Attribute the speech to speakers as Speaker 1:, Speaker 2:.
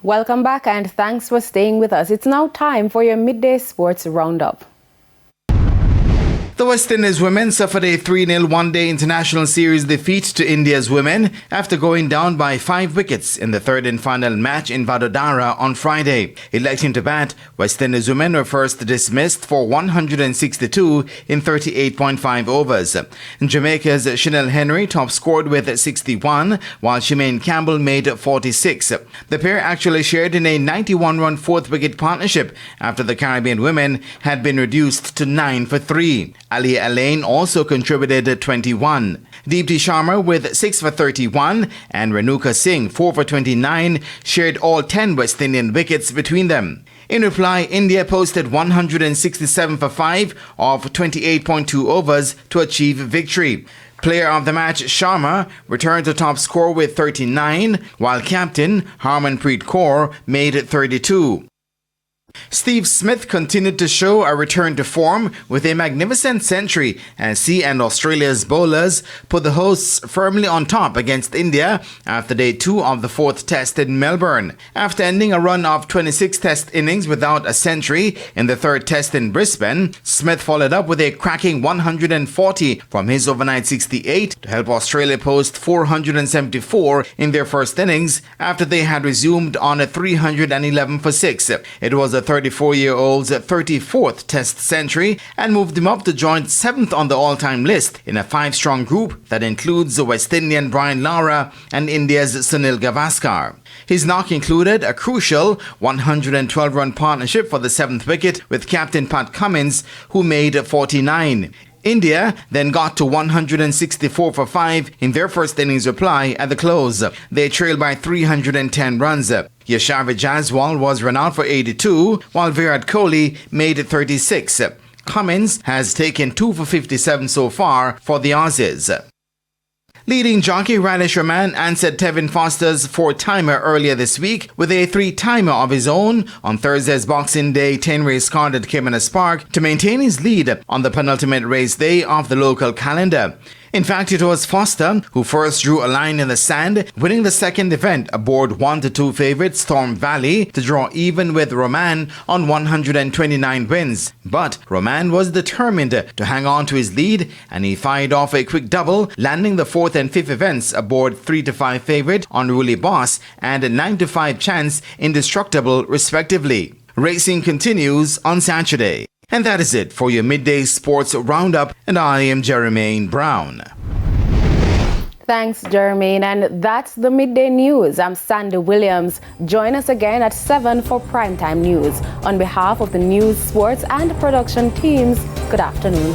Speaker 1: Welcome back and thanks for staying with us. It's now time for your midday sports roundup.
Speaker 2: The West Indies women suffered a 3-0 one-day international series defeat to India's women after going down by 5 wickets in the third and final match in Vadodara on Friday. Electing to bat, West Indies women were first dismissed for 162 in 38.5 overs. Jamaica's Chanel Henry top scored with 61, while Shemaine Campbell made 46. The pair actually shared in a 91-run fourth-wicket partnership after the Caribbean women had been reduced to 9 for 3. Ali Alain also contributed 21. Deepti Sharma with 6 for 31 and Renuka Singh 4 for 29 shared all 10 West Indian wickets between them. In reply, India posted 167 for 5 of 28.2 overs to achieve victory. Player of the match Sharma returned to top score with 39, while captain Harmanpreet Kaur made 32. Steve Smith continued to show a return to form with a magnificent century as he and Australia's bowlers put the hosts firmly on top against India after day 2 of the 4th test in Melbourne. After ending a run of 26 test innings without a century in the 3rd test in Brisbane, Smith followed up with a cracking 140 from his overnight 68 to help Australia post 474 in their first innings after they had resumed on a 311 for 6. It was a 34-year-old's 34th test century and moved him up to join 7th on the all-time list in a 5-strong group that includes the West Indian Brian Lara and India's Sunil Gavaskar. His knock included a crucial 112-run partnership for the 7th wicket with captain Pat Cummins, who made 49. India then got to 164 for 5 in their first innings reply at the close. They trailed by 310 runs. Yashavi Jaiswal was run out for 82, while Virat Kohli made 36. Cummins has taken 2 for 57 so far for the Aussies. Leading jockey Radish Rahman answered Tevin Foster's 4-timer earlier this week with a 3-timer of his own on Thursday's Boxing Day 10-race card at Caymanas Park to maintain his lead on the penultimate race day of the local calendar. In fact, it was Foster who first drew a line in the sand, winning the second event aboard 1-2 favorite Storm Valley to draw even with Rahman on 129 wins. But Rahman was determined to hang on to his lead and he fired off a quick double, landing the 4th and 5th events aboard 3-5 favorite Unruly Boss and 9-5 Chance Indestructible respectively. Racing continues on Saturday. And that is it for your midday sports roundup, and I am Jermaine Brown.
Speaker 1: Thanks, Jermaine. And that's the midday news. I'm Sandy Williams. Join us again at 7 for primetime news. On behalf of the news, sports, and production teams, good afternoon.